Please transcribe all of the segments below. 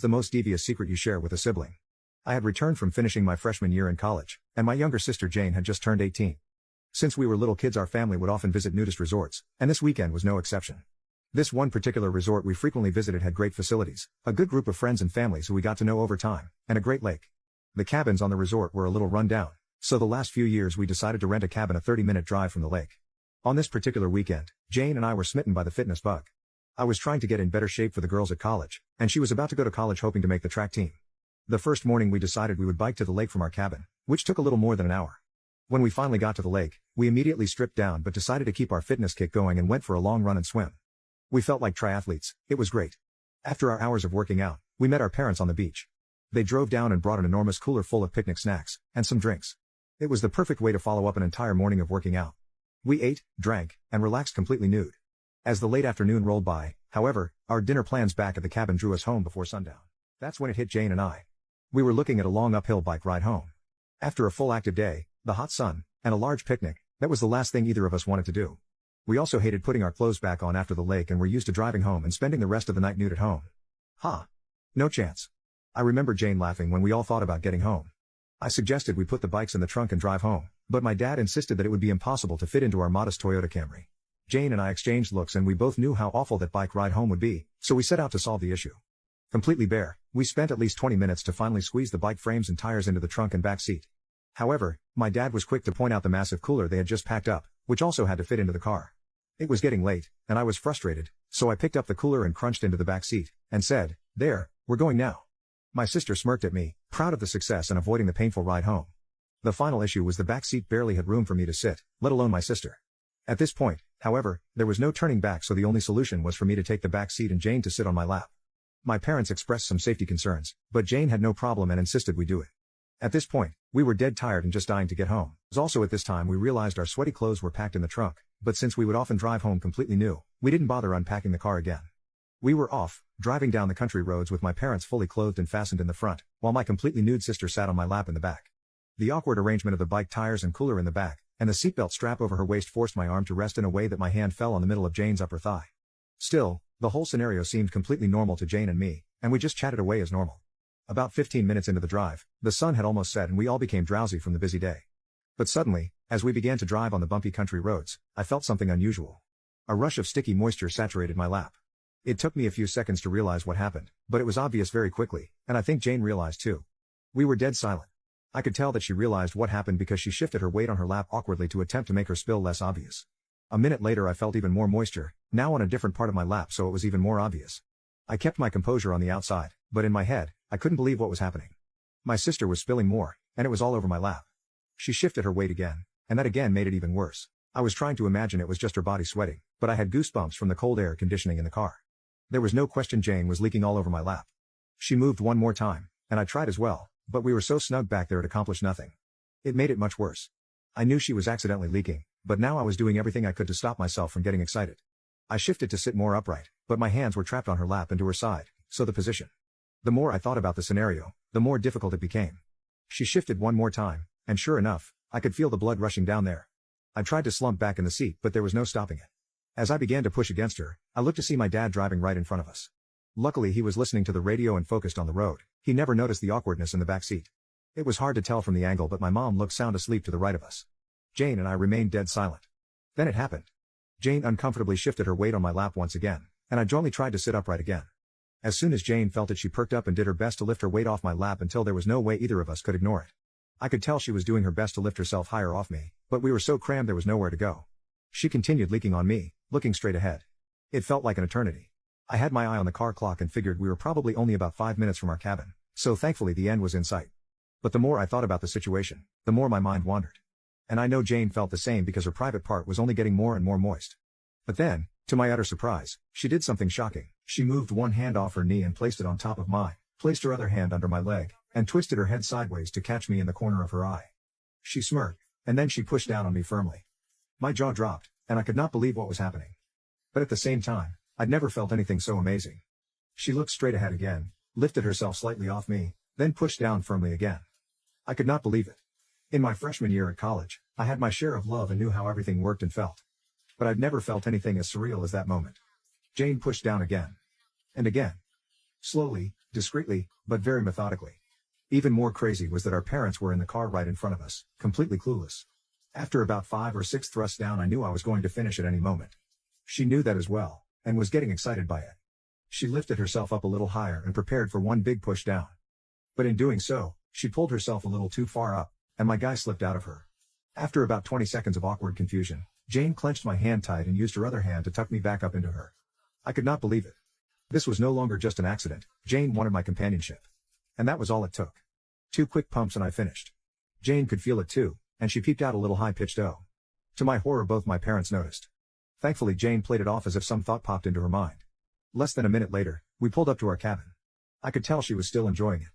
The most devious secret you share with a sibling. I had returned from finishing my freshman year in college, and my younger sister Jane had just turned 18. Since we were little kids, our family would often visit nudist resorts, and this weekend was no exception. This one particular resort we frequently visited had great facilities, a good group of friends and families who we got to know over time, and a great lake. The cabins on the resort were a little run down, so the last few years we decided to rent a cabin a 30-minute drive from the lake. On this particular weekend, Jane and I were smitten by the fitness bug. I was trying to get in better shape for the girls at college, and she was about to go to college hoping to make the track team. The first morning we decided we would bike to the lake from our cabin, which took a little more than an hour. When we finally got to the lake, we immediately stripped down but decided to keep our fitness kick going and went for a long run and swim. We felt like triathletes. It was great. After our hours of working out, we met our parents on the beach. They drove down and brought an enormous cooler full of picnic snacks, and some drinks. It was the perfect way to follow up an entire morning of working out. We ate, drank, and relaxed completely nude. As the late afternoon rolled by, however, our dinner plans back at the cabin drew us home before sundown. That's when it hit Jane and I. We were looking at a long uphill bike ride home. After a full active day, the hot sun, and a large picnic, that was the last thing either of us wanted to do. We also hated putting our clothes back on after the lake and were used to driving home and spending the rest of the night nude at home. No chance. I remember Jane laughing when we all thought about getting home. I suggested we put the bikes in the trunk and drive home, but my dad insisted that it would be impossible to fit into our modest Toyota Camry. Jane and I exchanged looks and we both knew how awful that bike ride home would be, so we set out to solve the issue. Completely bare, we spent at least 20 minutes to finally squeeze the bike frames and tires into the trunk and back seat. However, my dad was quick to point out the massive cooler they had just packed up, which also had to fit into the car. It was getting late, and I was frustrated, so I picked up the cooler and crunched into the back seat, and said, "There, we're going now." My sister smirked at me, proud of the success and avoiding the painful ride home. The final issue was the back seat barely had room for me to sit, let alone my sister. At this point, however, there was no turning back, so the only solution was for me to take the back seat and Jane to sit on my lap. My parents expressed some safety concerns, but Jane had no problem and insisted we do it. At this point, we were dead tired and just dying to get home. It was also at this time we realized our sweaty clothes were packed in the trunk, but since we would often drive home completely new, we didn't bother unpacking the car again. We were off, driving down the country roads with my parents fully clothed and fastened in the front, while my completely nude sister sat on my lap in the back. The awkward arrangement of the bike tires and cooler in the back, and the seatbelt strap over her waist forced my arm to rest in a way that my hand fell on the middle of Jane's upper thigh. Still, the whole scenario seemed completely normal to Jane and me, and we just chatted away as normal. About 15 minutes into the drive, the sun had almost set and we all became drowsy from the busy day. But suddenly, as we began to drive on the bumpy country roads, I felt something unusual. A rush of sticky moisture saturated my lap. It took me a few seconds to realize what happened, but it was obvious very quickly, and I think Jane realized too. We were dead silent. I could tell that she realized what happened because she shifted her weight on her lap awkwardly to attempt to make her spill less obvious. A minute later I felt even more moisture, now on a different part of my lap, so it was even more obvious. I kept my composure on the outside, but in my head, I couldn't believe what was happening. My sister was spilling more, and it was all over my lap. She shifted her weight again, and that again made it even worse. I was trying to imagine it was just her body sweating, but I had goosebumps from the cold air conditioning in the car. There was no question Jane was leaking all over my lap. She moved one more time, and I tried as well, but we were so snug back there it accomplished nothing. It made it much worse. I knew she was accidentally leaking, but now I was doing everything I could to stop myself from getting excited. I shifted to sit more upright, but my hands were trapped on her lap and to her side, so the position. The more I thought about the scenario, the more difficult it became. She shifted one more time, and sure enough, I could feel the blood rushing down there. I tried to slump back in the seat, but there was no stopping it. As I began to push against her, I looked to see my dad driving right in front of us. Luckily he was listening to the radio and focused on the road. He never noticed the awkwardness in the back seat. It was hard to tell from the angle, but my mom looked sound asleep to the right of us. Jane and I remained dead silent. Then it happened. Jane uncomfortably shifted her weight on my lap once again, and I jointly tried to sit upright again. As soon as Jane felt it, she perked up and did her best to lift her weight off my lap until there was no way either of us could ignore it. I could tell she was doing her best to lift herself higher off me, but we were so crammed there was nowhere to go. She continued leaking on me, looking straight ahead. It felt like an eternity. I had my eye on the car clock and figured we were probably only about 5 minutes from our cabin, so thankfully the end was in sight. But the more I thought about the situation, the more my mind wandered. And I know Jane felt the same because her private part was only getting more and more moist. But then, to my utter surprise, she did something shocking. She moved one hand off her knee and placed it on top of mine, placed her other hand under my leg, and twisted her head sideways to catch me in the corner of her eye. She smirked, and then she pushed down on me firmly. My jaw dropped, and I could not believe what was happening. But at the same time, I'd never felt anything so amazing. She looked straight ahead again, lifted herself slightly off me, then pushed down firmly again. I could not believe it. In my freshman year at college, I had my share of love and knew how everything worked and felt. But I'd never felt anything as surreal as that moment. Jane pushed down again. And again. Slowly, discreetly, but very methodically. Even more crazy was that our parents were in the car right in front of us, completely clueless. After about 5 or 6 thrusts down, I knew I was going to finish at any moment. She knew that as well, and was getting excited by it. She lifted herself up a little higher and prepared for one big push down. But in doing so, she pulled herself a little too far up, and my guy slipped out of her. After about 20 seconds of awkward confusion, Jane clenched my hand tight and used her other hand to tuck me back up into her. I could not believe it. This was no longer just an accident. Jane wanted my companionship. And that was all it took. 2 quick pumps and I finished. Jane could feel it too, and she peeped out a little high-pitched "oh." To my horror, both my parents noticed. Thankfully, Jane played it off as if some thought popped into her mind. Less than a minute later, we pulled up to our cabin. I could tell she was still enjoying it.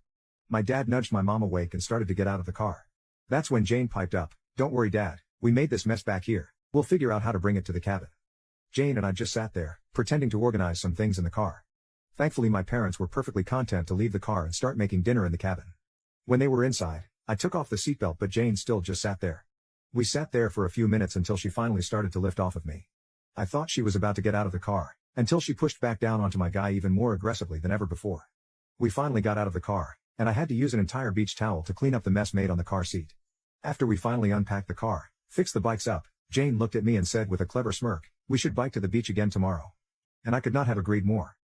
My dad nudged my mom awake and started to get out of the car. That's when Jane piped up, "Don't worry, Dad, we made this mess back here. We'll figure out how to bring it to the cabin." Jane and I just sat there, pretending to organize some things in the car. Thankfully, my parents were perfectly content to leave the car and start making dinner in the cabin. When they were inside, I took off the seatbelt, but Jane still just sat there. We sat there for a few minutes until she finally started to lift off of me. I thought she was about to get out of the car, until she pushed back down onto my guy even more aggressively than ever before. We finally got out of the car, and I had to use an entire beach towel to clean up the mess made on the car seat. After we finally unpacked the car, fixed the bikes up, Jane looked at me and said with a clever smirk, "We should bike to the beach again tomorrow." And I could not have agreed more.